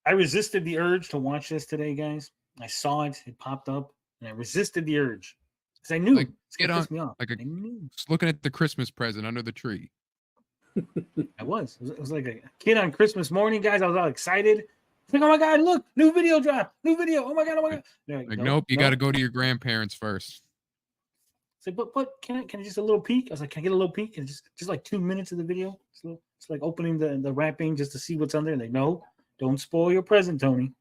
I resisted the urge to watch this today, guys. I saw it; it popped up, and I resisted the urge because I knew Like, it's gonna piss me off. like I knew. just looking at the Christmas present under the tree. I was. It was like a kid on Christmas morning, guys. I was all excited. It's like, oh my god, look, new video drop, new video. Oh my god, oh my god. Like, nope, you got to go to your grandparents first. It's like, but can I just a little peek? I was like, can I get a little peek? And just like 2 minutes of the video. It's like opening the wrapping just to see what's on there. Like, no, don't spoil your present, Tony.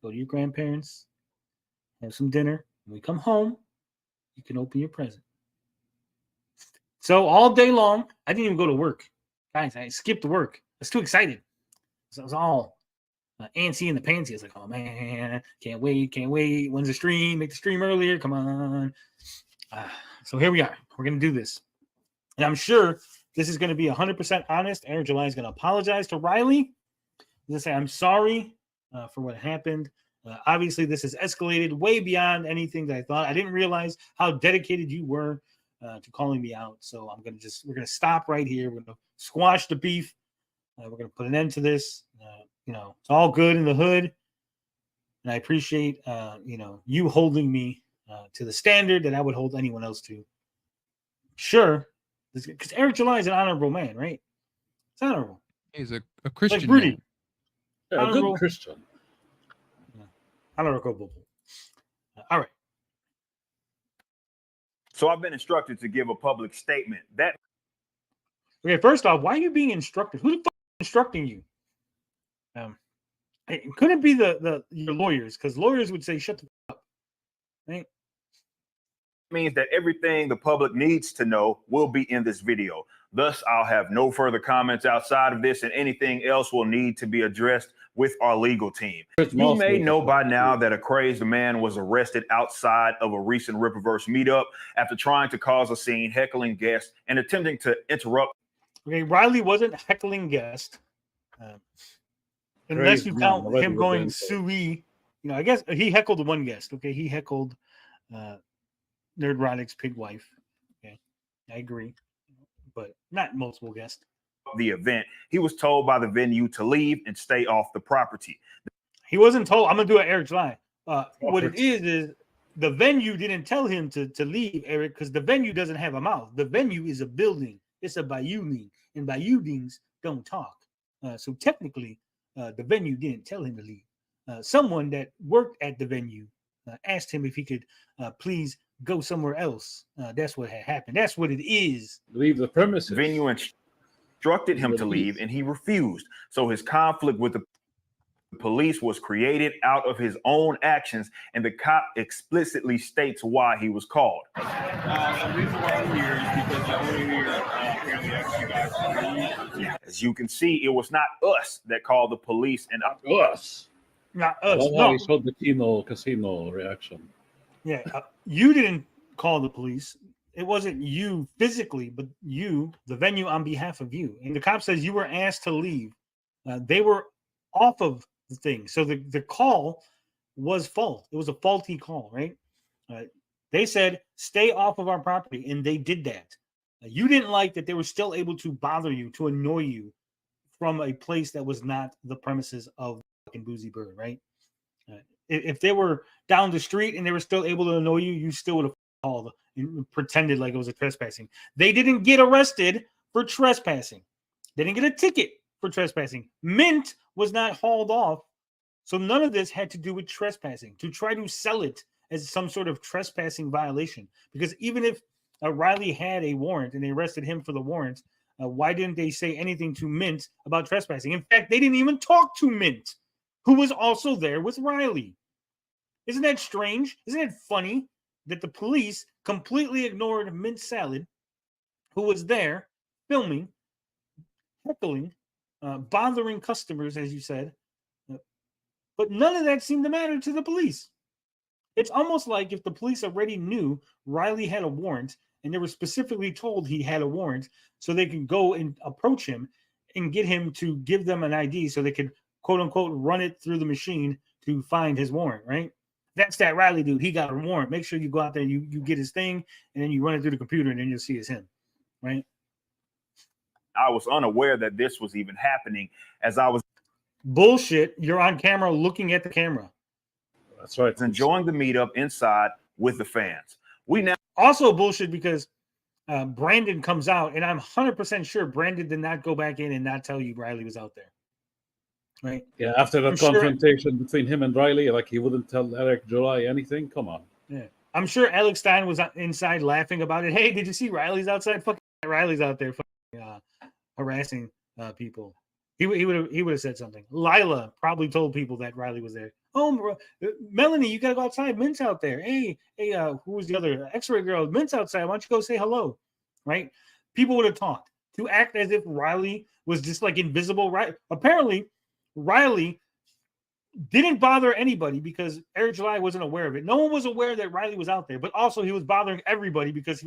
Go to your grandparents, have some dinner. When we come home, you can open your present. So all day long, I didn't even go to work. Guys, I skipped work. I was too excited. So I was all antsy in the pantsy. I was like, oh man, can't wait. When's the stream? Make the stream earlier. Come on. So here we are. We're going to do this. And I'm sure this is going to be 100% honest. Eric July is going to apologize to Riley. He's going to say, I'm sorry for what happened. Obviously, this has escalated way beyond anything that I thought. I didn't realize how dedicated you were to calling me out. So we're going to stop right here. We're going to squash the beef. We're going to put an end to this. It's all good in the hood. And I appreciate, you holding me to the standard that I would hold anyone else to. Sure. Because Eric July is an honorable man, right? It's honorable. He's a Christian. Like Rudy. Yeah, a good Christian. Honorable. All right. So I've been instructed to give a public statement. Okay, first off, why are you being instructed? Who the fuck is instructing you? It couldn't be your lawyers, because lawyers would say, shut the fuck up. Right? Means that everything the public needs to know will be in this video. Thus, I'll have no further comments outside of this, and anything else will need to be addressed with our legal team. You may know by now that a crazed man was arrested outside of a recent Rippaverse meetup after trying to cause a scene, heckling guests, and attempting to interrupt. Okay, Riley wasn't heckling guests. Unless you count him going sui. I guess he heckled one guest. Okay, he heckled Nerdrotic's pig wife. Okay, I agree, but not multiple guests. The event, he was told by the venue to leave and stay off the property. He wasn't told. I'm gonna do an Eric July. What it is the venue didn't tell him to leave, Eric, because the venue doesn't have a mouth. The venue is a building. It's a bayou, and bayou don't talk. So technically, the venue didn't tell him to leave. Someone that worked at the venue asked him if he could please go somewhere else. That's what had happened. That's what it is. Leave the premises. Venue instructed him to leave, and he refused. So his conflict with the police was created out of his own actions, and the cop explicitly states why he was called. The reason why I'm here is because I want to hear apparently you guys. As you can see, it was not us that called the police, and us. Not us. No. He showed the casino reaction. Yeah, you didn't call the police. It wasn't you physically, but you, the venue, on behalf of you. And the cop says you were asked to leave. They were off of the thing. So the call was false. It was a faulty call, right? They said, stay off of our property. And they did that. You didn't like that they were still able to bother you, to annoy you from a place that was not the premises of the fucking Boozy Bird, right? If they were down the street and they were still able to annoy you, you still would have called and pretended like it was a trespassing. They didn't get arrested for trespassing. They didn't get a ticket for trespassing. Mint was not hauled off. So none of this had to do with trespassing, to try to sell it as some sort of trespassing violation. Because even if Riley had a warrant and they arrested him for the warrant, why didn't they say anything to Mint about trespassing? In fact, they didn't even talk to Mint, who was also there with Riley. Isn't that strange? Isn't it funny that the police completely ignored Mint Salad, who was there filming, heckling, bothering customers, as you said, but none of that seemed to matter to the police. It's almost like if the police already knew Riley had a warrant and they were specifically told he had a warrant so they can go and approach him and get him to give them an ID so they could, quote unquote, run it through the machine to find his warrant, right? That's that Riley dude. He got a warrant. Make sure you go out there, you get his thing, and then you run it through the computer, and then you'll see it's him, right? I was unaware that this was even happening as I was. Bullshit. You're on camera looking at the camera. That's right. enjoying the meetup inside with the fans. We now Also bullshit because Brandon comes out, and I'm 100% sure Brandon did not go back in and not tell you Riley was out there. Right? Yeah, after that I'm sure- confrontation between him and Riley, like he wouldn't tell Eric July anything. Come on. Yeah. I'm sure Alex Stein was inside laughing about it. Hey, did you see Riley's outside? Fucking Riley's out there fucking, harassing people. He would have said something. Lila probably told people that Riley was there. Oh, Melanie, you gotta go outside. Mint's out there. Hey, who was the other X-ray girl? Mint's outside. Why don't you go say hello? Right? People would have talked to act as if Riley was just like invisible. Right? Apparently, Riley didn't bother anybody because Eric July wasn't aware of it. No one was aware that Riley was out there, but also he was bothering everybody because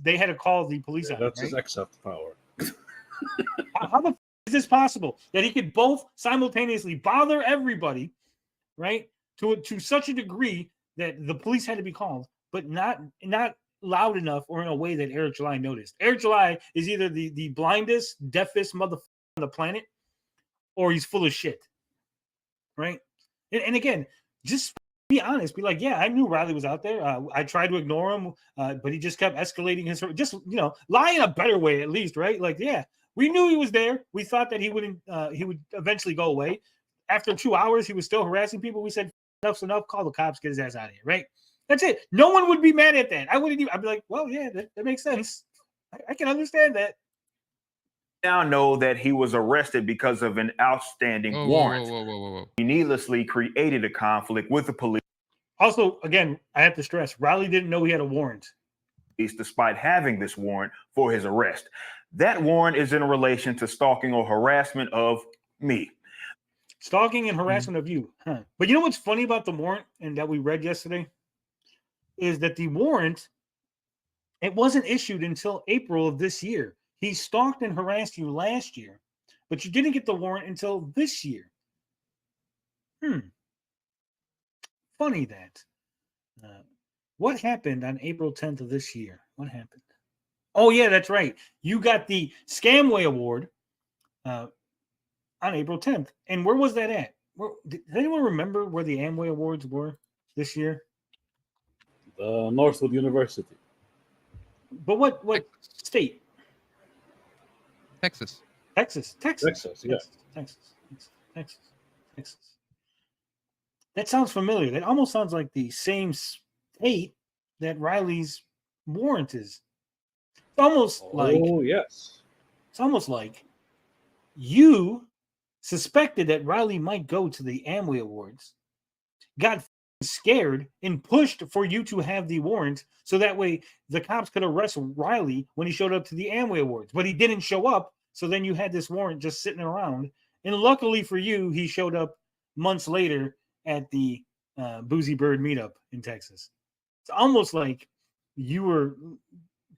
they had to call the police out. That's right? his X-Up power. How the f- is this possible that he could both simultaneously bother everybody, right, to such a degree that the police had to be called, but not loud enough or in a way that Eric July noticed? Eric July is either the blindest, deafest motherfucker on the planet, or he's full of shit, right? And again, just be honest. Be like, yeah, I knew Riley was out there. I tried to ignore him, but he just kept escalating his. Just lie in a better way at least, right? Like, yeah, we knew he was there. We thought that he wouldn't. He would eventually go away. After 2 hours, he was still harassing people. We said, enough's enough. Call the cops. Get his ass out of here. Right? That's it. No one would be mad at that. I wouldn't even. I'd be like, well, yeah, that makes sense. I can understand that. now know that he was arrested because of an outstanding warrant. Whoa. He needlessly created a conflict with the police Also, again, I have to stress, Riley didn't know he had a warrant. despite having this warrant for his arrest. That warrant is in relation to stalking or harassment of me. Stalking and harassment of you. Huh. But you know what's funny about the warrant and that we read yesterday? Is that the warrant, it wasn't issued until April of this year. He stalked and harassed you last year, but you didn't get the warrant until this year. Funny that. What happened on April 10th of this year? What happened? Oh, yeah, that's right. You got the Scamway Award on April 10th. And where was that at? Does anyone remember where the Amway Awards were this year? Northwood University. But what state? Texas. Texas. Yeah. Texas. That sounds familiar. That almost sounds like the same state that Riley's warrant is. It's almost like yes. It's almost like you suspected that Riley might go to the Amway Awards, got scared, and pushed for you to have the warrant so that way the cops could arrest Riley when he showed up to the Amway Awards. But he didn't show up, so then you had this warrant just sitting around. And luckily for you, he showed up months later at the Boozy Bird meetup in Texas. It's almost like you were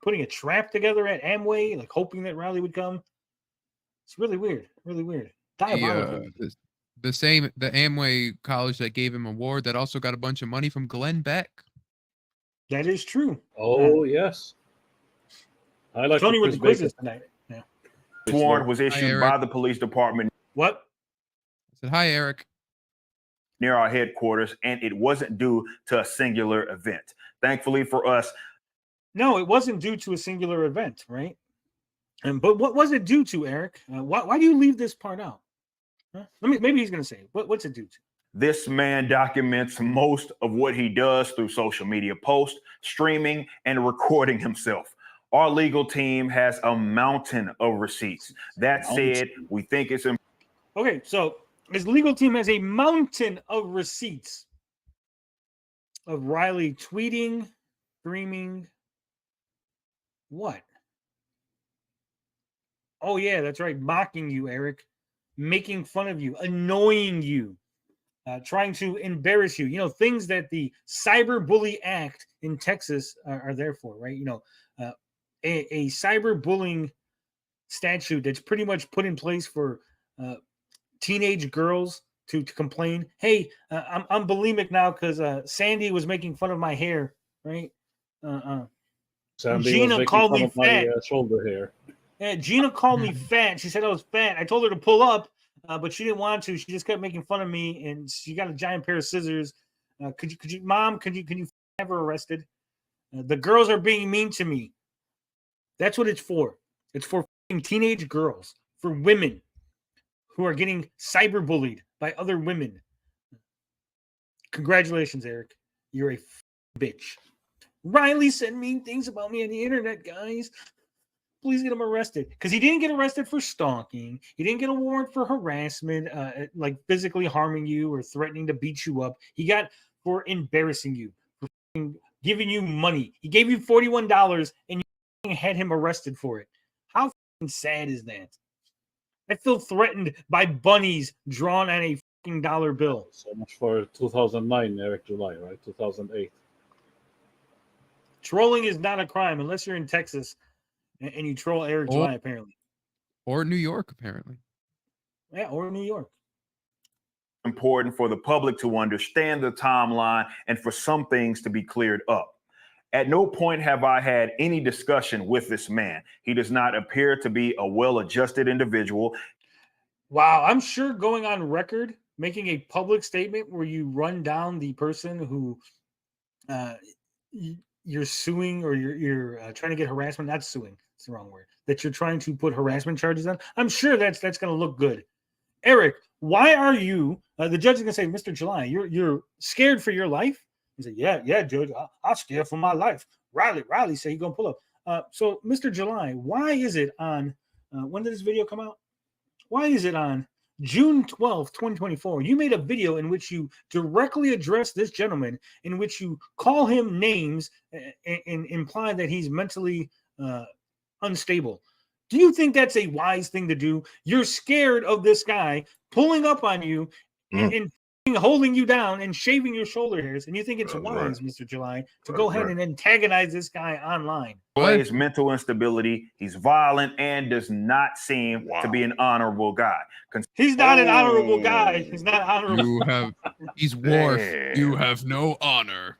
putting a trap together at Amway, like hoping that Riley would come. It's really weird. Diabolical. The Amway college that gave him an award that also got a bunch of money from Glenn Beck. That is true. Oh, yes. I like Tony with Chris the quizzes Bacon. tonight. Yeah. This warrant was issued Eric. by the police department What? I said, hi, Eric. near our headquarters, and it wasn't due to a singular event. Thankfully for us, No, it wasn't due to a singular event, right? But what was it due to, Eric? Why do you leave this part out? Huh? Maybe he's going to say it. What's it due to? this man documents most of what he does through social media posts, streaming, and recording himself. Our legal team has a mountain of receipts. That said, we think it's important. Okay, so his legal team has a mountain of receipts of Riley tweeting, streaming. What? Oh, yeah, that's right. Mocking you, Eric. Making fun of you, annoying you, trying to embarrass you. You know, things that the Cyber Bully Act in Texas are there for, right? You know, a cyber bullying statute that's pretty much put in place for teenage girls to complain. Hey, I'm bulimic now because Sandy was making fun of my hair, right? Sandy Gina called me fat. My shoulder hair. Yeah, Gina called me fat. She said I was fat. I told her to pull up. but she didn't want to. She just kept making fun of me, and she got a giant pair of scissors. Could you, Mom? Could you have her arrested? The girls are being mean to me. That's what it's for. It's for teenage girls, for women who are getting cyberbullied by other women. Congratulations, Eric. You're a bitch. Riley said mean things about me on the internet, guys. Please get him arrested. Because he didn't get arrested for stalking. He didn't get a warrant for harassment, like physically harming you or threatening to beat you up. He got for embarrassing you, for giving you money. He gave you $41 and you had him arrested for it. How sad is that? I feel threatened by bunnies drawn on a dollar bill. So much for 2009, Eric July, right? 2008. Trolling is not a crime unless you're in Texas and you troll Eric July, apparently. Or New York, apparently. Yeah, or New York. Important for the public to understand the timeline and for some things to be cleared up. At no point have I had any discussion with this man. He does not appear to be a well-adjusted individual. Wow, I'm sure going on record, making a public statement where you run down the person who you're suing or you're trying to get harassment, not suing, it's the wrong word, that you're trying to put harassment charges on. I'm sure that's going to look good. Eric, why are you, the judge is going to say, Mr. July, you're scared for your life? He said, yeah, Judge, I'm scared for my life. Riley said he's going to pull up. So, Mr. July, why is it on, when did this video come out? Why is it on June 12th, 2024? You made a video in which you directly address this gentleman, in which you call him names and imply that he's mentally unstable. Do you think that's a wise thing to do? You're scared of this guy pulling up on you and holding you down and shaving your shoulder hairs, and you think it's wise, Mr. July, to go ahead and antagonize this guy online. His mental instability, he's violent, and does not seem to be an honorable guy. He's not an honorable guy. He's not honorable. He's Worf. You have no honor.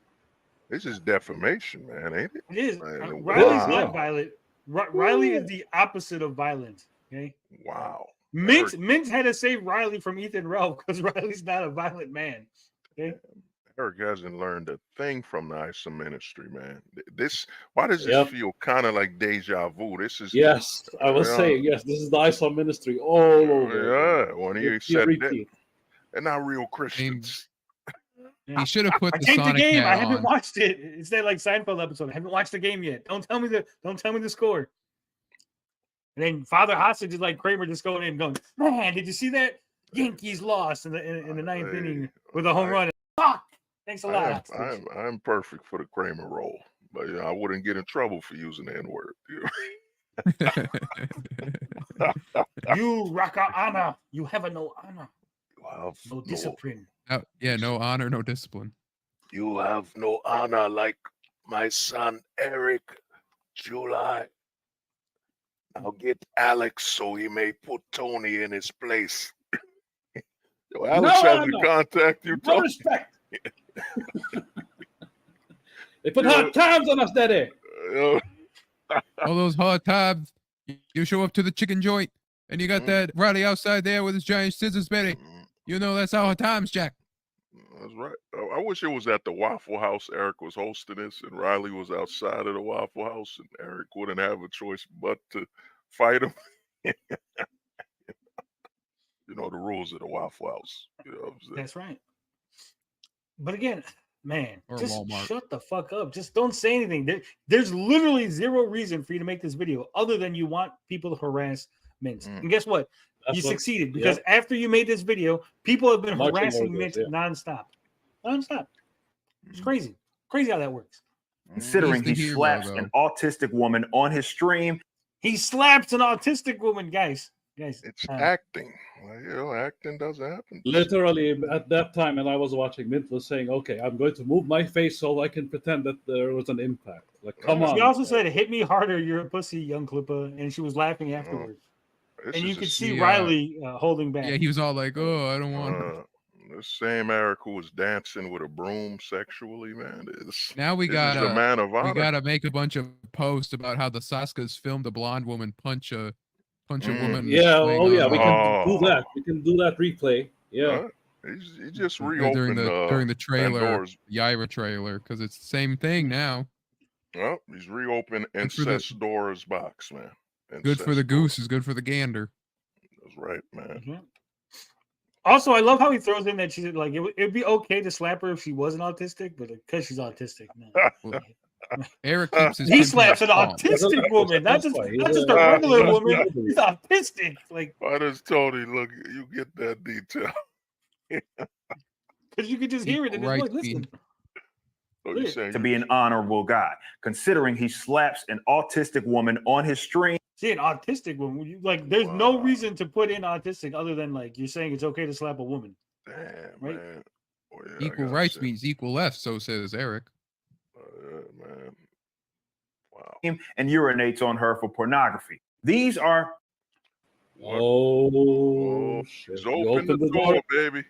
This is defamation, man, ain't it? It is. Man, Riley's not violent. Riley is the opposite of violent. Okay. Wow. Mint had to save Riley from Ethan Ralph because Riley's not a violent man. Okay. Eric hasn't learned a thing from the ISA ministry, man. Why does this feel kind of like deja vu? This is I was saying, this is the ISA ministry all over. Yeah, when he said that, they're not real Christians. He should have put I the taped Sonic the game. I hat haven't on. watched it. It's that like Seinfeld episode. I haven't watched the game yet. Don't tell me the score. And then Father Hostage is like Kramer just going in and going, man, did you see that? Yankees lost in the ninth inning with a home run. Fuck! Thanks a lot. I'm perfect for the Kramer role, but I wouldn't get in trouble for using the N-word. You rock our honor. You have no honor. No discipline. No honor, no discipline. You have no honor like my son Eric July. I'll get Alex so he may put Tony in his place. Yo, Alex has to contact you. No respect. They put hard times on us, Daddy. All those hard times. You show up to the chicken joint and you got that Riley outside there with his giant scissors, Betty. You know that's hard times, Jack. That's right. I wish it was at the Waffle House. Eric was hosting this, and Riley was outside of the Waffle House, and Eric wouldn't have a choice but to fight him. You know the rules of the Waffle House. You know what I'm saying? That's right. But again, man, Or just Walmart. shut the fuck up. Just don't say anything. There's literally zero reason for you to make this video other than you want people to harass Mint. And guess what? You succeeded because after you made this video, people have been harassing Mint nonstop. It's crazy. Crazy how that works. Considering he slaps an autistic woman on his stream. He slaps an autistic woman, guys. It's acting. Well, acting doesn't happen. Literally, at that time, and I was watching, Mint was saying, okay, I'm going to move my face so I can pretend that there was an impact. Like, come on. She also said, hit me harder, you're a pussy, young Klippa. And she was laughing afterwards. And you could see Riley holding back. Yeah, he was all like, oh, I don't want the same Eric who was dancing with a broom sexually, man. Now we the man of honor. We gotta make a bunch of posts about how the Saskas filmed a blonde woman punch a punch a woman. Yeah. laying Oh, yeah. on We her. can do that. We can do that replay. Yeah. He just During reopened the trailer, Pandora's. the Ira trailer, because it's the same thing now. Well, he's reopened Good for the- Ancestor's box, man. Good for the Ancestor. goose is good for the gander. That's right, man. Mhm. Also, I love how he throws in that she's like it'd be okay to slap her if she wasn't autistic, but because she's autistic, no. Well, Eric keeps his He chin slaps an palm. autistic woman, not just That's why. not just a regular woman. He's autistic. Like, Why does Tony look? You get that detail. because you could just hear it in his Right, voice. Listen, So you're saying To be an honorable guy, considering he slaps an autistic woman on his stream. see an autistic woman. Like, there's no Wow. reason to put in autistic other than like you're saying it's okay to slap a woman. Damn, Right? man. Well, yeah, I Equal gotta rights say, means equal left, so says Eric. man. Wow. And urinates on her for pornography. These are Oh, shit. He's You opened opened the door, baby.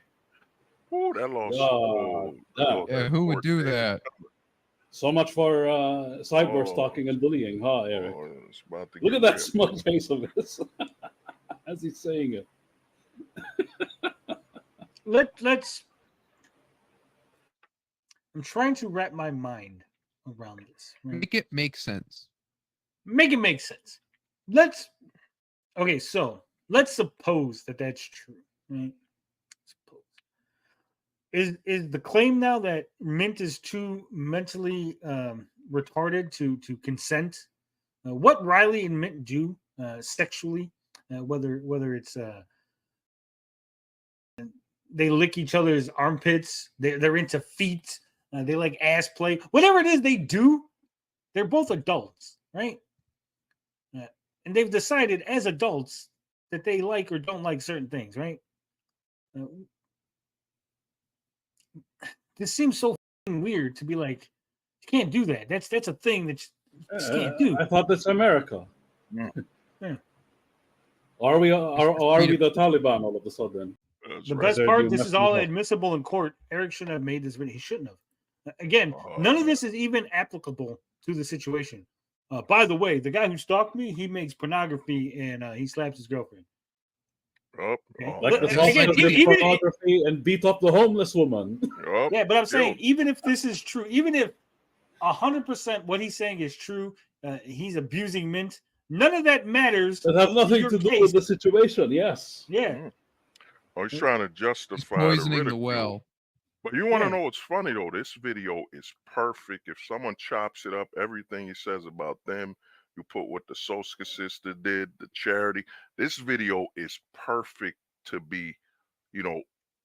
Ooh, that lost. Yeah, who would do that? So much for cyber Oh. stalking and bullying, huh, Eric? Oh, it's about to Look get at that real. smug face of his as he's saying it. Let's. I'm trying to wrap my mind around this. Right? Make it make sense. Make it make sense. Okay, so let's suppose that that's true, right? Suppose. Is the claim now that Mint is too mentally retarded to consent? What Riley and Mint do sexually, whether it's they lick each other's armpits, they're into feet, they like ass play, whatever it is they do, they're both adults, right? And they've decided as adults that they like or don't like certain things, right? This seems so weird to be like, you can't do that. That's a thing that you just can't do. I thought that's America. Yeah. Yeah. Are we the Taliban all of a sudden? That's The right. best They're part, doing this is nothing all wrong. admissible in court. Eric shouldn't have made this video. He shouldn't have. Again, none of this is even applicable to the situation. By the way, the guy who stalked me, he makes pornography and he slaps his girlfriend. Oh, Like the But song again, that did even- pornography and beat up the homeless woman. Yeah, but I'm saying, even if this is true, even if 100% what he's saying is true, he's abusing Mint, none of that matters. It has nothing your to do case. with the situation. Yes. Yeah. Oh, he's trying to justify He's poisoning the ridicule. well. But you want to Yeah. know what's funny though? This video is perfect. If someone chops it up, everything he says about them, you put what the Soska sister did, the charity. This video is perfect to be,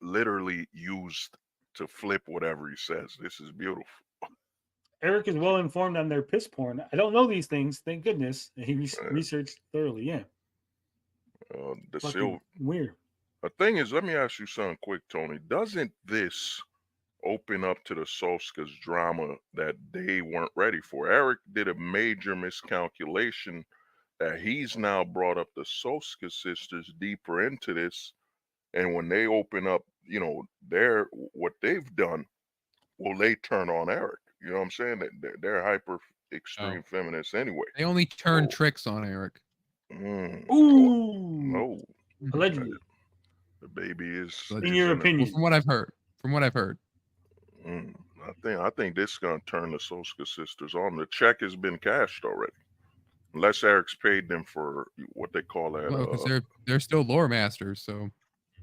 literally used to flip whatever he says. This is beautiful. Eric is well informed on their piss porn. I don't know these things, thank goodness. He Right. researched thoroughly. Yeah. The Fucking weird. The thing is, let me ask you something quick, Tony. Doesn't this open up to the Soskas drama that they weren't ready for? Eric did a major miscalculation that he's now brought up the Soska sisters deeper into this. And when they open up, what they've done, will they turn on Eric? You know what I'm saying? They're hyper extreme feminists anyway. They only turn Oh. tricks on Eric. Ooh. No. Allegedly. The baby is. In your Well, opinion. from what I've heard. I think this is gonna turn the Soska sisters on. The check has been cashed already, unless Eric's paid them for what they call that. Well, because they're still lore masters, so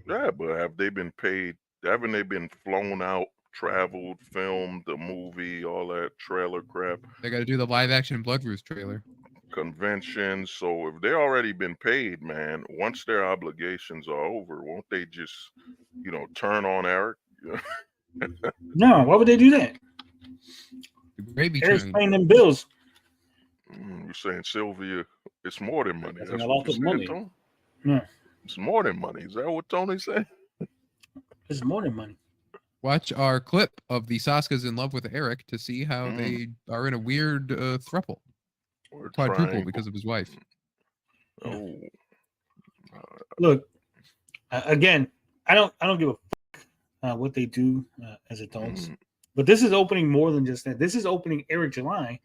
Yeah, but have they been paid? Haven't they been flown out, traveled, filmed, the movie, all that trailer crap, they got to do the live action Blood Roost trailer. conventions? So if they already been paid, man, once their obligations are over, won't they just, turn on Eric? No, why would they do that? The gravy Eric's train. paying them bills. You're saying Sylvia, it's more than money. Getting That's a what lot you of said, money. Tony? Yeah. It's more than money. Is that what Tony said? It's more than money. Watch our clip of the Saskas in love with Eric to see how they are in a weird throuple. Or Quadruple triangle. because of his wife. Oh, Look, again, I don't give a fuck what they do as adults. But this is opening more than just that. This is opening Eric July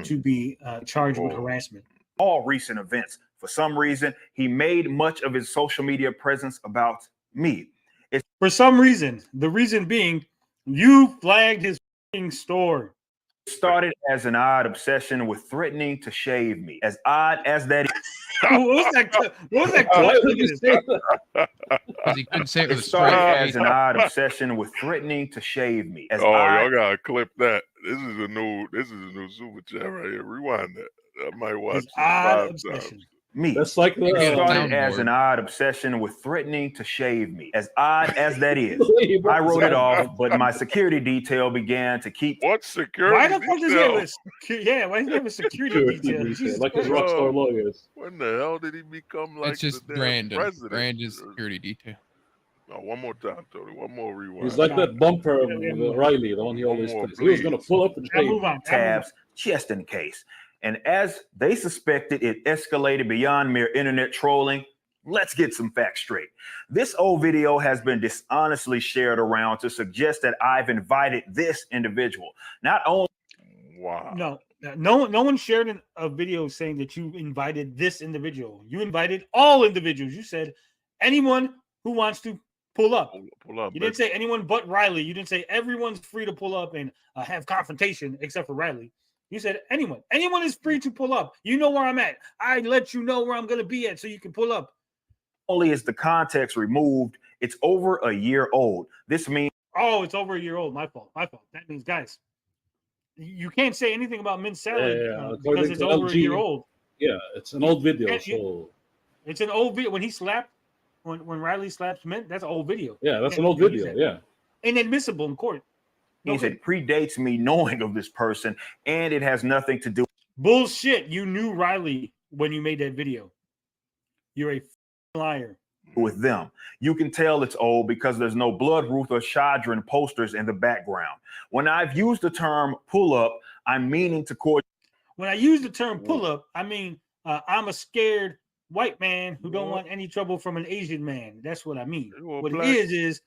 to be charged with harassment. all recent events For some reason, he made much of his social media presence about me. For some reason, the reason being, you flagged his store. It started as an odd obsession with threatening to shave me. As odd as that is, What was that? What was that? Why clip? would you say that? Because he couldn't say it with it a straight started face. as an odd obsession with threatening to shave me. As Oh, odd y'all gotta clip that. This is a new super chat right here. Rewind that. I might watch His it odd 5 obsession. times. me. That's like Maybe It a started as soundboard. an odd obsession with threatening to shave me. As odd as that is, He I wrote it brought off, but my security detail began to keep What security? Why the fuck does he have detail? a yeah? Why does he have a security security detail? detail, Jesus like his Christ. rockstar lawyers. When the hell did he become like It's just the damn Brandon. president? Brandon's security detail. No, one more time, Tony. One more rewind. He's like that bumper of Yeah, yeah. Riley, the one he One always more, plays. He was gonna please. pull up and Now shave. move on. tabs just in case. And as they suspected, it escalated beyond mere internet trolling. Let's get some facts straight. This old video has been dishonestly shared around to suggest that I've invited this individual. Not only Wow. No one shared a video saying that you invited this individual. You invited all individuals. You said anyone who wants to pull up. Pull up. You didn't say anyone but Riley. You didn't say everyone's free to pull up and have confrontation except for Riley. You said anyone. Anyone is free to pull up. You know where I'm at. I let you know where I'm going to be at so you can pull up. only is the context removed, it's over a year old. This means Oh, it's over a year old. My fault. My fault. That means, guys, you can't say anything about mint salad because according it's to over a LG. year old. Yeah, it's an old video. Yeah, So It's an old video. When he slapped, when Riley slaps Mint, that's an old video. yeah, that's Yeah, an old you can use video. that. Yeah. Inadmissible in court. No means good. it predates me knowing of this person, and it has nothing to do Bullshit. You knew Riley when you made that video. You're a liar. with them. You can tell it's old because there's no Blood Ruth or Shadran posters in the background. When I've used the term pull up, I'm meaning to court. When I use the term pull up, I mean I'm a scared white man who don't want any trouble from an Asian man. That's what I mean. What it is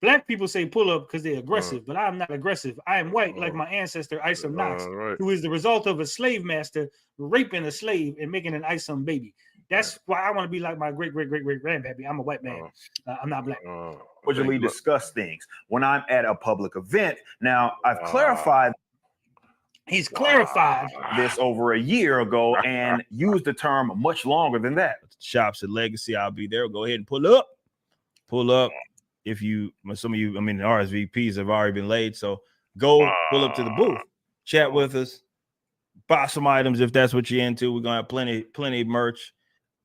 black people say pull up because they're aggressive, but I'm not aggressive. I am white like my ancestor Isom Knox, who is the result of a slave master raping a slave and making an Isom baby. That's why I want to be like my great grandpappy. I'm a white man. I'm not black. Cordially discuss things when I'm at a public event. Now, I've clarified. He's clarified this over a year ago and used the term much longer than that. Shops at Legacy, I'll be there. Go ahead and pull up. Pull up. If you, some of you, I mean, the RSVPs have already been laid. So go pull up to the booth, chat with us, buy some items if that's what you're into. We're gonna have plenty of merch.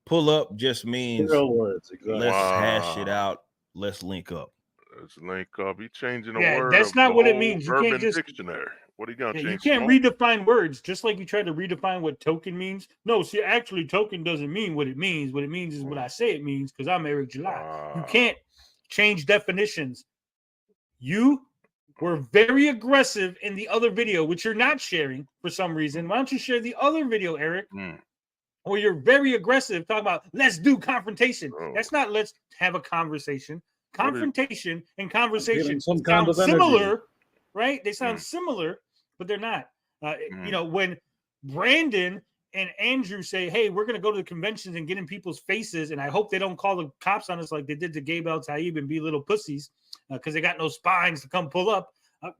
Pull up just means words, exactly. Let's hash it out. Let's link up. Let's link up. He's changing the Yeah, word. that's of not the what it whole means. You Urban can't just Dictionary. What are you gonna you change? can't redefine words just like you tried to redefine what token means. No, see, actually, token doesn't mean what it means. What it means is what I say it means because I'm Eric July. You can't change definitions. You were very aggressive in the other video, which you're not sharing for some reason. Why don't you share the other video, Eric? Or you're very aggressive talking about let's do confrontation. That's not let's have a conversation. Confrontation and conversation some kind sound of similar, right? They sound similar, but they're not. You know, when Brandon and Andrew say, hey, we're going to go to the conventions and get in people's faces, and I hope they don't call the cops on us like they did to Gabe El-Taib and be little pussies because they got no spines to come pull up.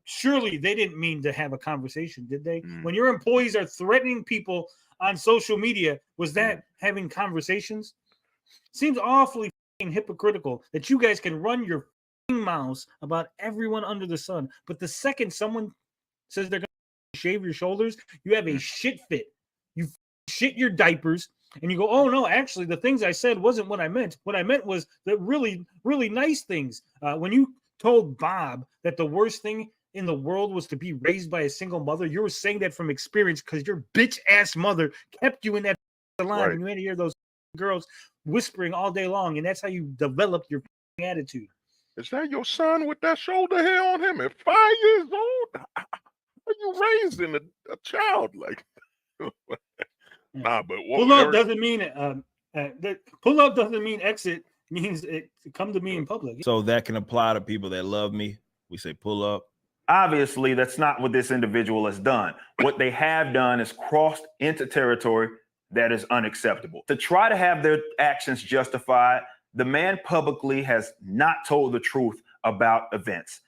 Surely they didn't mean to have a conversation, did they? When your employees are threatening people on social media, was that having conversations? Seems awfully hypocritical that you guys can run your mouths about everyone under the sun, but the second someone says they're going to shave your shoulders, you have a shit fit. You shit your diapers and you go, oh no, actually the things I said wasn't what I meant. What I meant was the really, really nice things. When you told Bob that the worst thing in the world was to be raised by a single mother, you were saying that from experience because your bitch ass mother kept you in that line and you had to hear those girls whispering all day long, and that's how you developed your attitude. Is that your son with that shoulder hair on him at 5 years old? Are you raising a child like nah, but pull up doesn't mean pull up doesn't mean exit. Means it come to me in public. So that can apply to people that love me. We say pull up. Obviously, that's not what this individual has done. What they have done is crossed into territory that is unacceptable. To try to have their actions justified, the man publicly has not told the truth about events.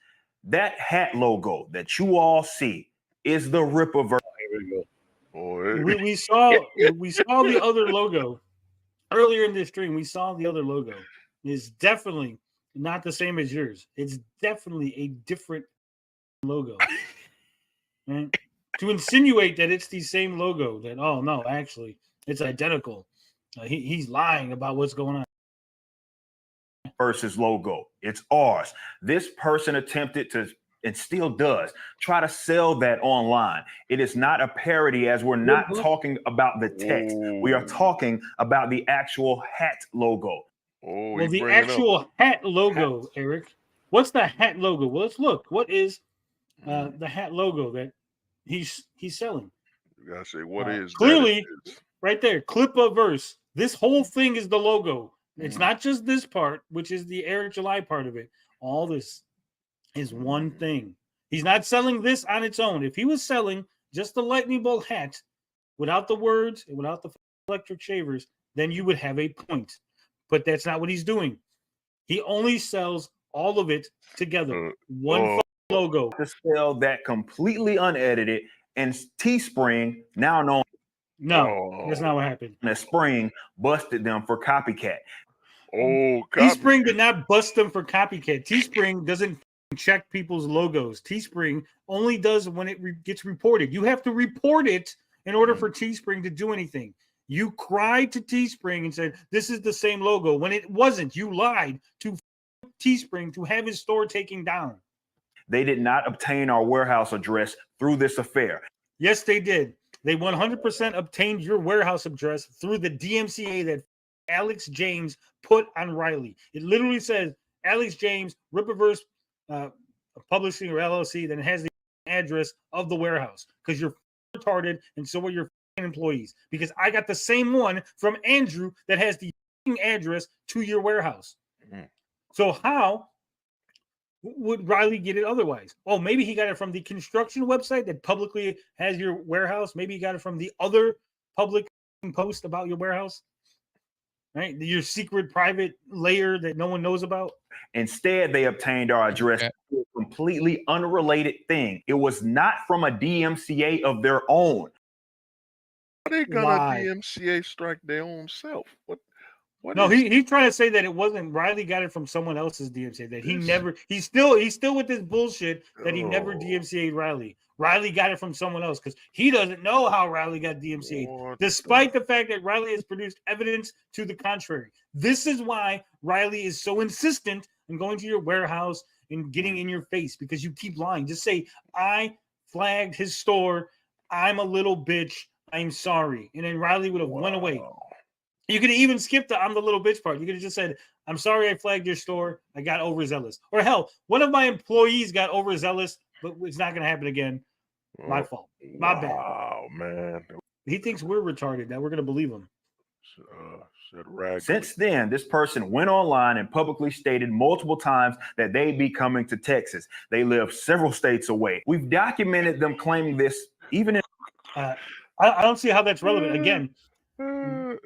That hat logo that you all see is the Rippaverse. Here we go. We saw the other logo earlier in this stream. We saw the other logo. It's definitely not the same as yours. It's definitely a different logo. Right? To insinuate that it's the same logo, that oh no, actually it's identical. He's lying about what's going on. Versus logo. It's ours. This person attempted to, and still does, try to sell that online. It is not a parody, as we're not talking about the text. We are talking about the actual hat logo. Well, the actual hat logo, Eric. What's the hat logo? Well, let's look. What is the hat logo that he's selling? You gotta say what is clearly right there. Clippaverse. This whole thing is the logo. It's not just this part, which is the Eric July part of it. All this is one thing. He's not selling this on its own. If he was selling just the lightning bolt hat without the words and without the electric shavers, then you would have a point. But that's not what he's doing. He only sells all of it together. One logo. To sell that completely unedited, and Teespring, now known. No, that's not what happened. And Spring busted them for copycat. Teespring did not bust them for copycat. Teespring doesn't check people's logos. Teespring only does when it gets reported. You have to report it in order for Teespring to do anything. You cried to Teespring and said, this is the same logo. When it wasn't, you lied to Teespring to have his store taken down. They did not obtain our warehouse address through this affair. Yes, they did. They 100% obtained your warehouse address through the DMCA that Alex James put on Riley. It literally says Alex James, Rippaverse Publishing or LLC, then it has the address of the warehouse because you're retarded and so are your employees. Because I got the same one from Andrew that has the address to your warehouse. So how would Riley get it otherwise? Oh, maybe he got it from the construction website that publicly has your warehouse. Maybe he got it from the other public post about your warehouse, right? Your secret private layer that no one knows about. Instead, they obtained our address through a completely unrelated thing. It was not from a DMCA of their own. Are they gonna DMCA strike their own self? No, he's trying to say that it wasn't Riley got it from someone else's DMCA, that he never, he's still with this bullshit that he never DMCA'd Riley. Riley got it from someone else because he doesn't know how Riley got DMCA'd, despite the fact that Riley has produced evidence to the contrary. This is why Riley is so insistent on going to your warehouse and getting in your face, because you keep lying. Just say, I flagged his store. I'm a little bitch. I'm sorry. And then Riley would have went away. You could even skip the I'm the little bitch part. You could have just said, I'm sorry I flagged your store. I got overzealous. Or hell, one of my employees got overzealous, but it's not going to happen again. My fault. My bad. Wow, man. He thinks we're retarded, that we're going to believe him. Since then, this person went online and publicly stated multiple times that they'd be coming to Texas. They live several states away. We've documented them claiming this even in... I don't see how that's relevant. Again,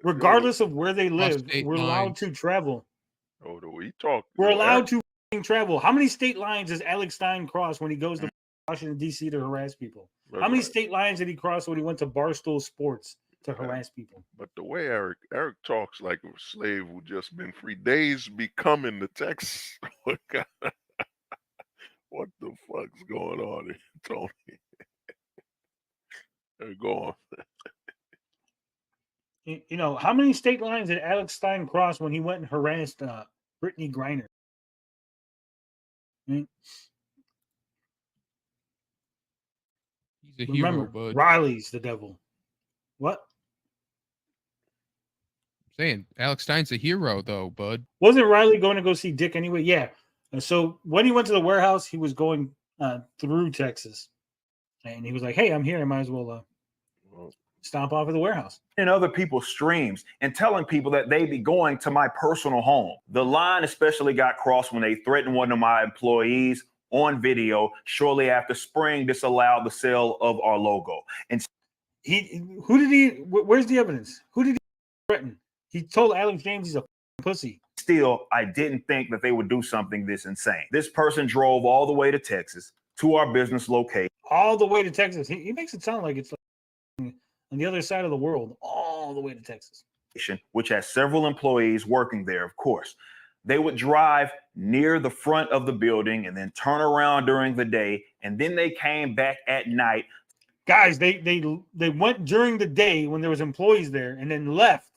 regardless of where they live, we're allowed to travel. Oh, do we talk? We're allowed to travel. How many state lines does Alex Stein cross when he goes to Washington, D.C. to harass people? How many state lines did he cross when he went to Barstool Sports to harass people? But the way Eric talks like a slave who just been free days be coming to Texas. What the fuck's going on here, Tony? Go on. You know, how many state lines did Alex Stein cross when he went and harassed Brittany Griner? He's a Remember, hero, bud. Riley's the devil. What? I'm saying Alex Stein's a hero, though, bud. Wasn't Riley going to go see Dick anyway? Yeah. And so when he went to the warehouse, he was going through Texas. And he was like, hey, I'm here. I might as well stomp off at the warehouse. In other people's streams and telling people that they be going to my personal home. The line especially got crossed when they threatened one of my employees on video shortly after Spring disallowed the sale of our logo. And Who did he? Where's the evidence? Who did he threaten? He told Alex James he's a pussy. Still, I didn't think that they would do something this insane. This person drove all the way to Texas to our business location. All the way to Texas. He makes it sound like it's like on the other side of the world, all the way to Texas. Which has several employees working there, of course. They would drive near the front of the building and then turn around during the day, and then they came back at night. Guys, they went during the day when there was employees there and then left,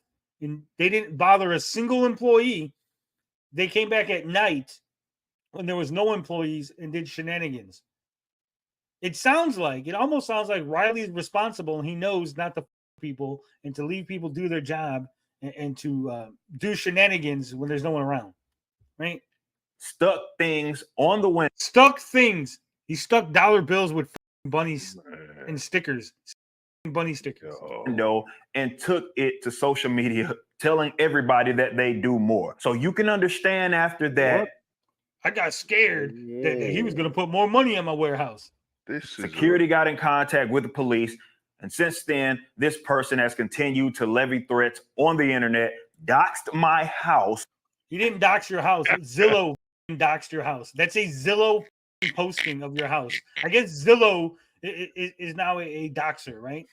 and they didn't bother a single employee. They came back at night when there was no employees and did shenanigans. It almost sounds like Riley's responsible and he knows not to people and to leave people do their job and to do shenanigans when there's no one around, right? Stuck things on the window. Stuck things. He stuck dollar bills with bunnies and stickers, bunny stickers. And took it to social media, telling everybody that they do more. So you can understand after that. What? I got scared that he was going to put more money in my warehouse. Security got in contact with the police. And since then, this person has continued to levy threats on the internet, doxed my house. He didn't dox your house. Zillow doxed your house. That's a Zillow posting of your house. I guess Zillow is now a doxer, right?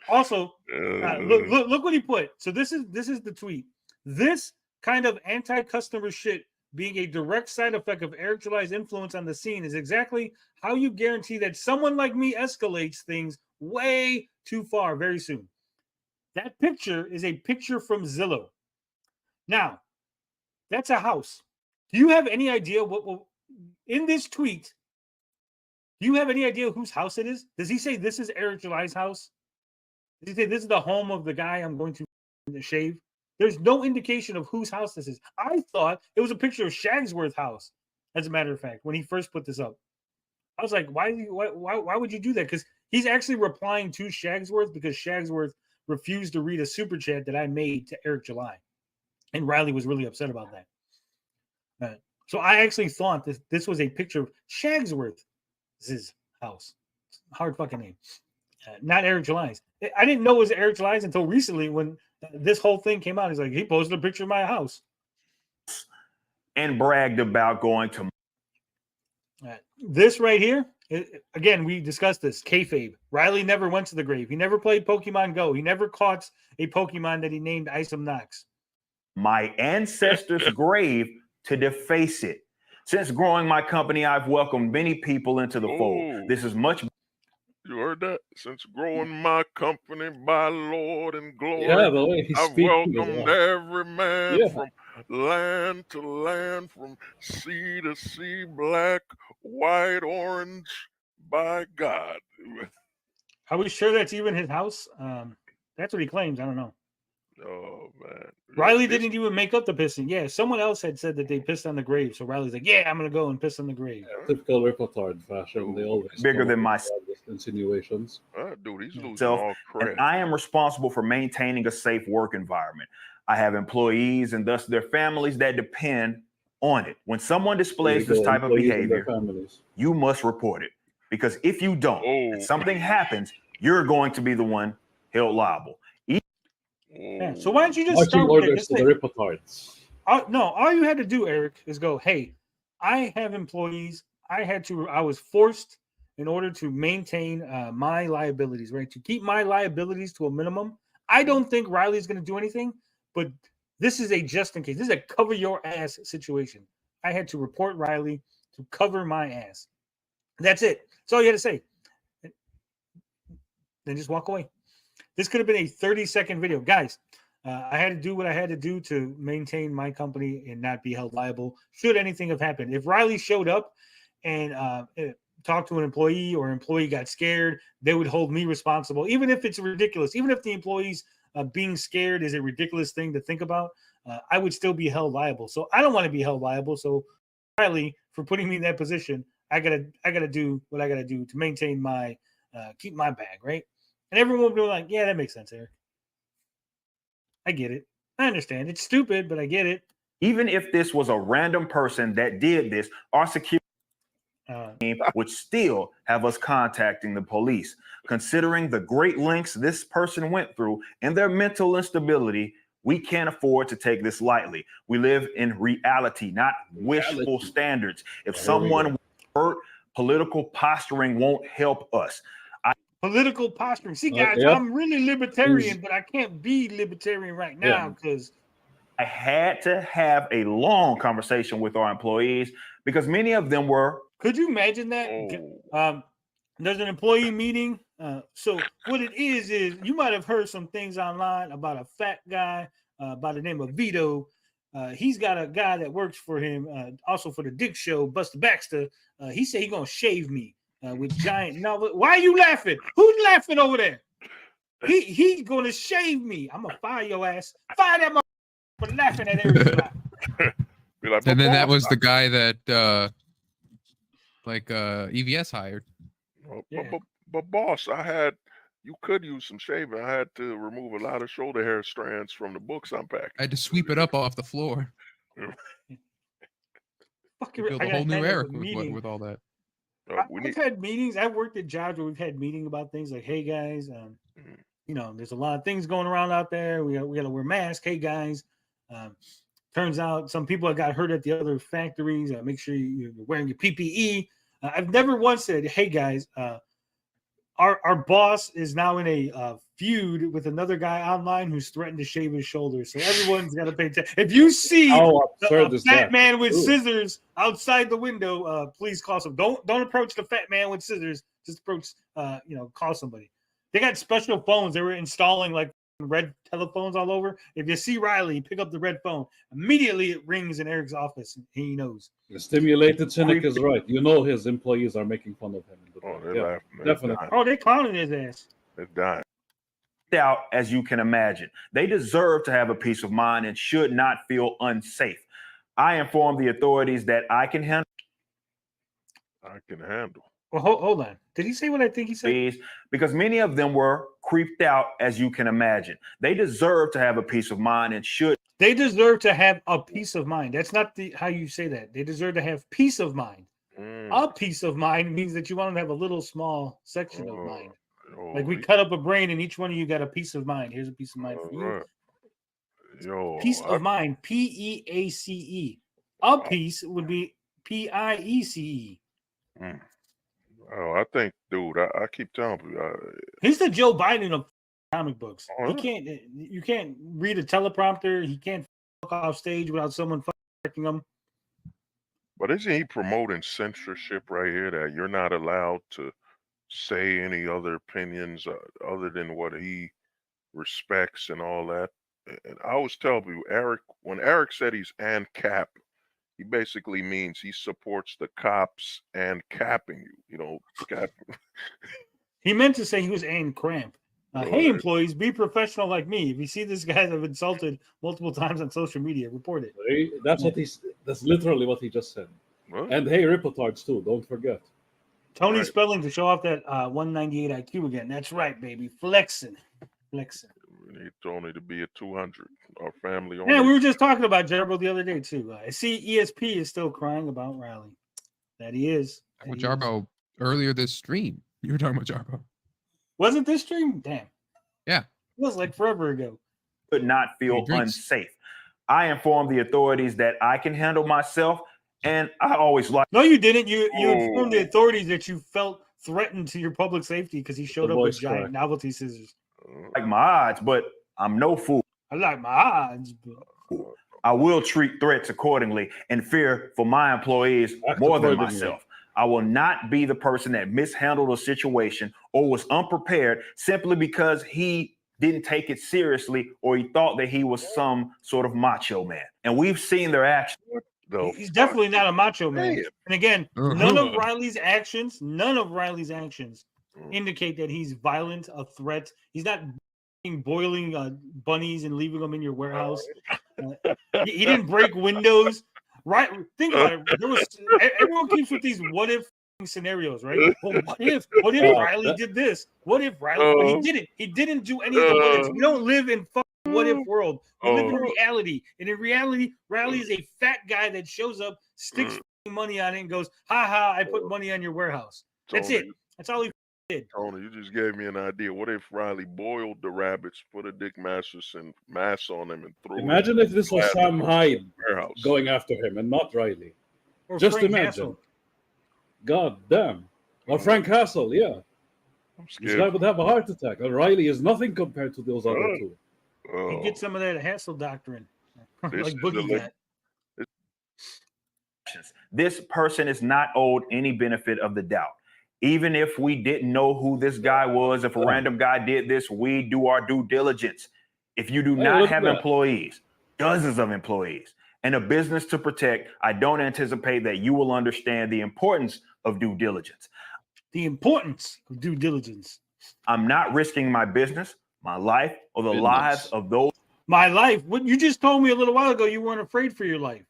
Also, look what he put. So this is the tweet. This kind of anti-customer shit being a direct side effect of Eric July's influence on the scene is exactly how you guarantee that someone like me escalates things way too far very soon. That picture is a picture from Zillow. Now, that's a house. Do you have any idea what will in this tweet? Do you have any idea whose house it is? Does he say this is Eric July's house? Does he say this is the home of the guy I'm going to shave? There's no indication of whose house this is. I thought it was a picture of Shagsworth's house, as a matter of fact, when he first put this up. I was like, why would you do that? Because he's actually replying to Shagsworth because Shagsworth refused to read a super chat that I made to Eric July. And Riley was really upset about that. So I actually thought this was a picture of Shagsworth's house. Hard fucking name. Not Eric July's. I didn't know it was Eric July's until recently when this whole thing came out. He's like, he posted a picture of my house. And bragged about going to. This right here, again, we discussed this. Kayfabe. Riley never went to the grave. He never played Pokemon Go. He never caught a Pokemon that he named Isom Knox. My ancestors' grave to deface it. Since growing my company, I've welcomed many people into the fold. This is much. You heard that? Since growing my company by Lord and glory, the way he's I've speaking welcomed every man from land to land, from sea to sea, black, white, orange, by God. Are we sure that's even his house? That's what he claims. I don't know. Oh, man. Riley didn't even make up the pissing. Yeah, someone else had said that they pissed on the grave. So Riley's like, yeah, I'm going to go and piss on the grave. Typical RippaTard fashion. They always bigger than my insinuations. Dude, he's losing all crap. And I am responsible for maintaining a safe work environment. I have employees and thus their families that depend on it. When someone displays this type of behavior, you must report it. Because if you don't, and something happens, you're going to be the one held liable. Yeah, so why don't you just start with orders to the RippaTards? No, all you had to do, Eric, is go, hey, I have employees. I was forced in order to maintain my liabilities, right? To keep my liabilities to a minimum. I don't think Riley's going to do anything, but this is a just in case. This is a cover your ass situation. I had to report Riley to cover my ass. That's it. That's all you had to say. Then just walk away. This could have been a 30-second video. Guys, I had to do what I had to do to maintain my company and not be held liable should anything have happened. If Riley showed up and talked to an employee or employee got scared, they would hold me responsible, even if it's ridiculous. Even if the employees being scared is a ridiculous thing to think about, I would still be held liable. So I don't want to be held liable. So Riley, for putting me in that position, I gotta do what I gotta do to maintain my keep my bag, right? And everyone will be like, yeah, that makes sense, Eric. I get it. I understand. It's stupid, but I get it. Even if this was a random person that did this, our security. would still have us contacting the police. Considering the great lengths this person went through and their mental instability, we can't afford to take this lightly. We live in reality, not wishful standards. If someone hurt, political posturing won't help us. Political posturing. See, guys, I'm really libertarian, but I can't be libertarian right now because I had to have a long conversation with our employees because many of them were. Could you imagine that? There's an employee meeting. So what it is you might have heard some things online about a fat guy by the name of Vito. He's got a guy that works for him, also for the Dick Show, Buster Baxter. He said he's gonna shave me with giant. No, why are you laughing? Who's laughing over there? He's gonna shave me. I'm gonna fire your ass. Fire that motherfucker for laughing at everything. And then that was the guy that EVS hired. But boss, you could use some shaving. I had to remove a lot of shoulder hair strands from the books I'm packing. I had to sweep it up off the floor. Build a whole new Eric with all that. I've had meetings. I've worked at jobs where we've had meetings about things like, hey guys, there's a lot of things going around out there. We got to wear masks. Hey guys, turns out some people have got hurt at the other factories. Make sure you're wearing your PPE. I've never once said, hey guys, our boss is now in a feud with another guy online who's threatened to shave his shoulder. So everyone's got to pay attention. If you see a fat man with scissors outside the window, please call some. Don't approach the fat man with scissors. Just approach, call somebody. They got special phones. They were installing like red telephones all over. If you see Riley, pick up the red phone. Immediately it rings in Eric's office. And he knows. The stimulated cynic is right. You know his employees are making fun of him. Laughing. Definitely. They're clowning his ass. They're dying. Out as you can imagine. They deserve to have a peace of mind and should not feel unsafe. I informed the authorities that I can handle. Well, hold on. Did he say what I think he said? Because many of them were creeped out, as you can imagine. They deserve to have a peace of mind and should. They deserve to have a peace of mind. That's not how you say that. They deserve to have peace of mind. A peace of mind means that you want to have a little small section of mind. Like we cut up a brain and each one of you got a piece of mind. Here's a piece of mind for you. Peace of mind, P-E-A-C-E. A piece would be P-I-E-C-E. I think, dude, I keep telling you. He's the Joe Biden of comic books. You can't read a teleprompter. He can't fuck off stage without someone fucking him. But isn't he promoting censorship right here, that you're not allowed to say any other opinions other than what he respects and all that? And I always tell people, when Eric said he's ANCAP, he basically means he supports the cops and capping you. He meant to say he was ANCRAMP. Hey, employees, be professional like me. If you see this guy that I've insulted multiple times on social media, report it. That's literally what he just said. What? And hey, RippaTards too. Don't forget. Tony Spelling to show off that 198 IQ again. That's right, baby. Flexing. We need Tony to be at 200. Our family. Yeah, we were just talking about Jarbo the other day too. I see ESP is still crying about Riley. That he is. Well, Jarbo earlier this stream. You were talking about Jarbo. Wasn't this stream? Damn. Yeah. It was like forever ago. Could not feel unsafe. I informed the authorities that I can handle myself, and I always like. No, you didn't. You informed the authorities that you felt threatened to your public safety because he showed up with giant novelty scissors. Like my odds, but I'm no fool. I like my odds, but I will treat threats accordingly and fear for my employees more than myself. I will not be the person that mishandled a situation or was unprepared simply because he didn't take it seriously or he thought that he was some sort of macho man. And we've seen their actions. He's definitely not a macho man. And again, none of Riley's actions indicate that he's violent, a threat. He's not boiling bunnies and leaving them in your warehouse. He didn't break windows. Right? Think about it. Everyone keeps with these what if scenarios, right? Well, what if Riley did this? What if Riley? But he didn't. He didn't do any of the what ifs. We don't live in what if world. We live in reality. And in reality, Riley is a fat guy that shows up, sticks money on it and goes, "Ha ha! I put money on your warehouse." That's Tony, it. That's all he did. Tony, you just gave me an idea. What if Riley boiled the rabbits, put a Dick Masterson mass on them, and threw Imagine it if this was Glad Sam to Hyde warehouse? going after him and not Riley. Or Just Frank imagine. Castle. God damn. Or Frank Castle, yeah. I'm This scared. guy would have a heart attack. And Riley is nothing compared to those other two. You get some of that Hassel doctrine, This like is Boogie a got. This person is not owed any benefit of the doubt. Even if we didn't know who this guy was, if a random guy did this, we do our due diligence. If you do not look at have that. employees, dozens of employees, and a business to protect, I don't anticipate that you will understand the importance of due diligence. The importance of due diligence. I'm not risking my business, my life, or the lives of those. My life. What you just told me a little while ago, you weren't afraid for your life.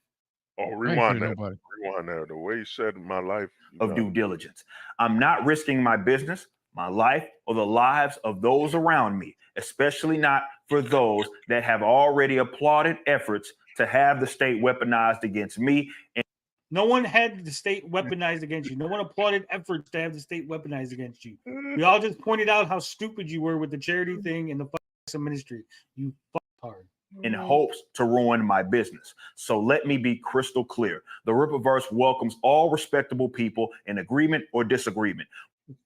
Oh, I ain't rewind fear that. nobody. Rewind that. The way you said in my life. Of due diligence. I'm not risking my business, my life, or the lives of those around me, especially not for those that have already applauded efforts to have the state weaponized against me. And No one had the state weaponized against you. No one applauded efforts to have the state weaponized against you. We all just pointed out how stupid you were with the charity thing and the ministry. You hard. in hopes to ruin my business. So let me be crystal clear. The Rippaverse welcomes all respectable people in agreement or disagreement.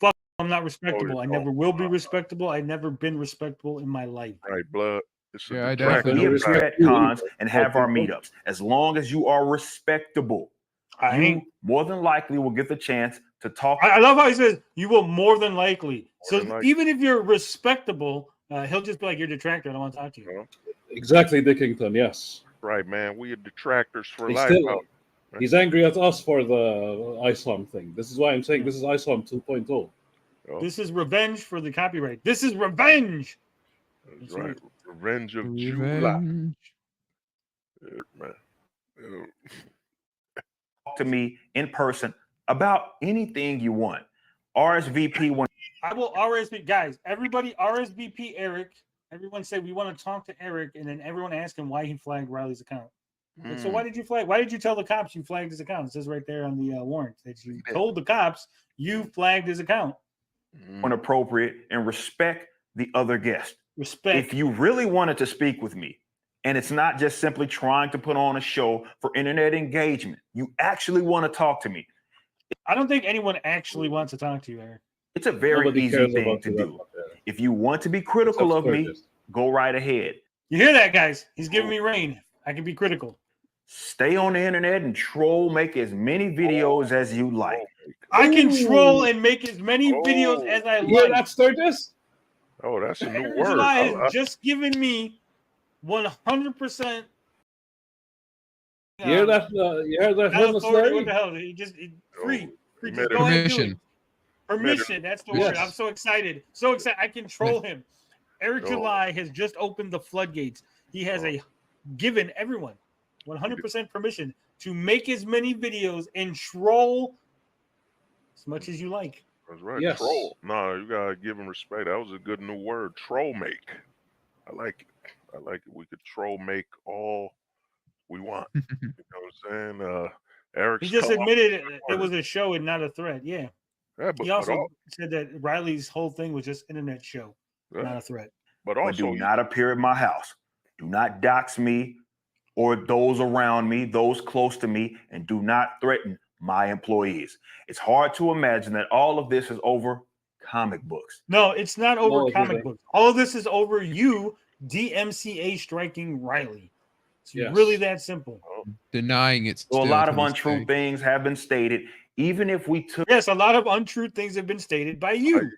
Fuck, I'm not respectable. I Oh, never will be respectable. I've never been respectable in my life. Right, blood. It's a Yeah, I detractor. definitely We respect at cons and have our meetups. As long as you are respectable, I you ain't. more than likely will get the chance to talk. I love how he says you will more than likely. So than likely. even if you're respectable, he'll just be like, "You're a detractor. I don't want to talk to you." Exactly, Dickington, yes. Right, man. We are detractors for He's life. still, he's angry at us for the ISOM thing. This is why I'm saying this is ISOM 2.0. Oh, This is revenge for the copyright. This is revenge. that's right. Revenge of July. Revenge. Yeah, man. Yeah. Talk to me in person about anything you want. RSVP one. I will RSVP, guys. Everybody RSVP Eric. Everyone said we want to talk to Eric, and then everyone asked him why he flagged Riley's account. Like, so why did you flag? Why did you tell the cops you flagged his account? It says right there on the warrant that you told the cops you flagged his account. Inappropriate and respect the other guest. Respect. If you really wanted to speak with me, and it's not just simply trying to put on a show for internet engagement, you actually want to talk to me. I don't think anyone actually wants to talk to you, Eric. It's a very Nobody easy cares thing about to you do. that much, Eric. If you want to be critical Except of me, Sturgis. go right ahead. You hear that, guys? He's giving me rain. I can be critical. Stay on the internet and troll, make as many videos as you like. I can troll and make as many videos as I You hear like. that, Sturgis? Oh, that's a new Eric word. July I- has just given me 100%. You hear that? You hear that? Not Homeless authority, Larry? what the hell? He just free. he Just made go ahead and do Permission. it. Permission. That's the Yes. word. I'm so excited. So excited. I can troll him. Eric Oh. July has just opened the floodgates. He has given everyone 100% permission to make as many videos and troll as much as you like. That's right. Yes. Troll. No, you gotta give him respect. That was a good new word. Troll make. I like it. I like it. We could troll make all we want. You know what I'm saying? Eric's He just come up admitted with it was a show and not a threat. Yeah. Yeah, He also said that Riley's whole thing was just internet show, not a threat. but But also do not appear at my house. Do not dox me or those around me, those close to me, and do not threaten my employees. It's hard to imagine that all of this is over comic books. No, it's not over No, it comic isn't. books. All of this is over you, DMCA striking Riley. It's Yes. really that simple. Denying it. So a still lot to of this untrue day. things have been stated, even if we took Yes, a lot of untrue things have been stated by you.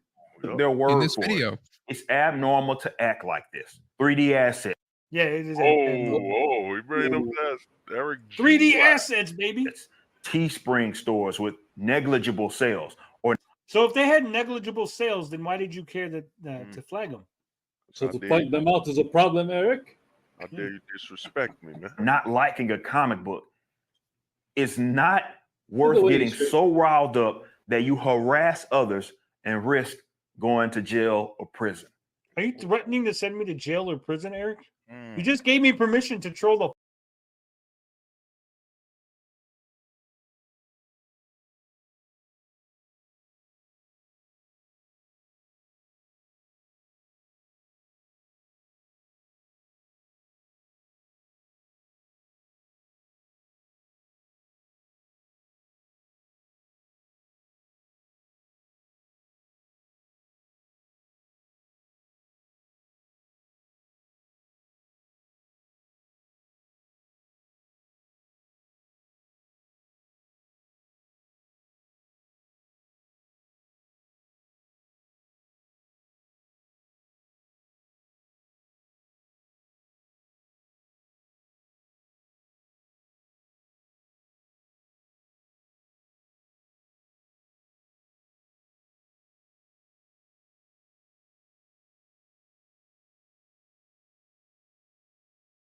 their In word this for it. video. It's abnormal to act like this. 3D assets. Yeah, it is. we bring up that Eric 3D July. assets, baby. Teespring stores with negligible sales, or So if they had negligible sales, then why did you care that to flag them? So How to dare point you- them out is a problem, Eric? How dare you disrespect me, man? not liking a comic book is not worth the way getting you should. so riled up that you harass others and risk going to jail or prison. Are you threatening to send me to jail or prison, Eric? Mm. You just gave me permission to troll the